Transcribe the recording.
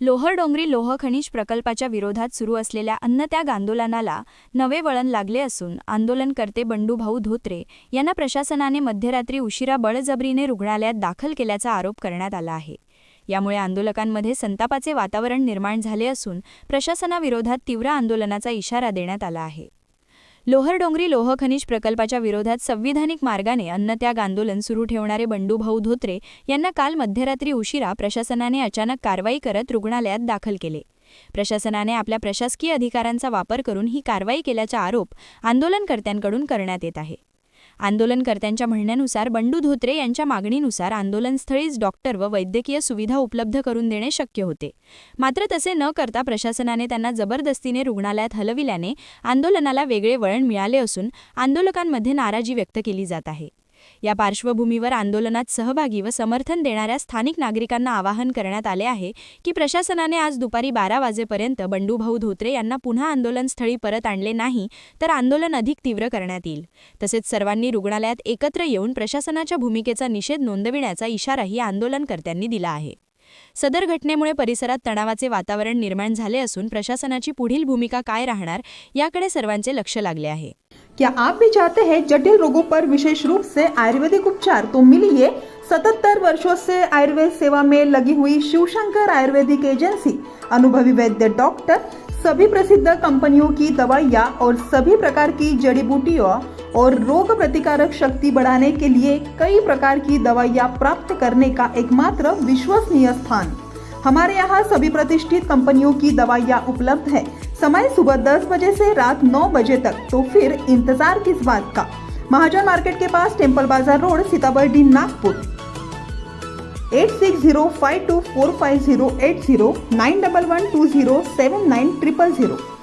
लोहरडोंगरी लोह खनिज प्रकल्पाच्या विरोधात सुरू असलेल्या अन्नत्याग आंदोलनाला नवे वळण लागले असून आंदोलनकर्ते बंडूभाऊ धोत्रे यांना प्रशासनाने मध्यरात्री उशिरा बळजबरीने रुग्णालयात दाखल केल्याचा आरोप करण्यात आला आहे। यामुळे आंदोलकांमध्ये संतापाचे वातावरण निर्माण झाले असून प्रशासनाविरोधात तीव्र आंदोलनाचा इशारा देण्यात आला आहे। लोहरडोंगरी लोह खनिज प्रकल्पाच्या विरोधात संविधानिक मार्गाने अन्नत्याग आंदोलन सुरू ठेवणारे बंडूभाऊ धोत्रे यांना काल मध्यरात्री उशिरा प्रशासनाने अचानक कारवाई करत रुग्णालयात दाखल केले। प्रशासनाने आपल्या प्रशासकीय अधिकारांचा वापर करून ही कारवाई केल्याचा आरोप आंदोलनकर्त्यांकडून करण्यात येत आहे। आंदोलनकर्त्यांच्या म्हणण्यानुसार बंडू धोत्रे यांच्या मागणीनुसार आंदोलनस्थळीच डॉक्टर व वैद्यकीय सुविधा उपलब्ध करून देणे शक्य होते, मात्र तसे न करता प्रशासनाने त्यांना जबरदस्तीने रुग्णालयात हलविल्याने आंदोलनाला वेगळे वळण मिळाले असून आंदोलकांमध्ये नाराजी व्यक्त केली जात आहे। या पार्श्वभूमीवर आंदोलनात सहभागी व समर्थन देणाऱ्या स्थानिक नागरिकांना आवाहन करण्यात आले आहे की प्रशासनाने आज दुपारी 12 वाजेपर्यंत बंडूभाऊ धोत्रे यांना पुन्हा आंदोलनस्थळी परत आणले नाही तर आंदोलन अधिक तीव्र करण्यात येईल। तसेच सर्वांनी रुग्णालयात एकत्र येऊन प्रशासनाच्या भूमिकेचा निषेध नोंदविण्याचा इशाराही आंदोलनकर्त्यांनी दिला आहे। सदर घटनेमुळे परिसरात तणावाचे वातावरण निर्माण झाले असून प्रशासनाची पुढील भूमिका काय राहणार याकडे सर्वांचे लक्ष लागले आहे। क्या आप भी चाहते हैं जटिल रोगों पर विशेष रूप से आयुर्वेदिक उपचार? तो मिलिए 77 वर्षों से आयुर्वेद सेवा में लगी हुई शिवशंकर आयुर्वेदिक एजेंसी, अनुभवी वैद्य डॉक्टर, सभी प्रसिद्ध कंपनियों की दवाइयाँ और सभी प्रकार की जड़ी बूटियों और रोग प्रतिकारक शक्ति बढ़ाने के लिए कई प्रकार की दवाइयाँ प्राप्त करने का एकमात्र विश्वसनीय स्थान। हमारे यहाँ सभी प्रतिष्ठित कंपनियों की दवाइयाँ उपलब्ध है। समय सुबह 10 बजे से रात 9 बजे तक, तो फिर इंतजार किस बात का। महाजन मार्केट के पास टेम्पल बाजार रोड, सीताबर्डी, नागपुर। 8605245080 9112079000।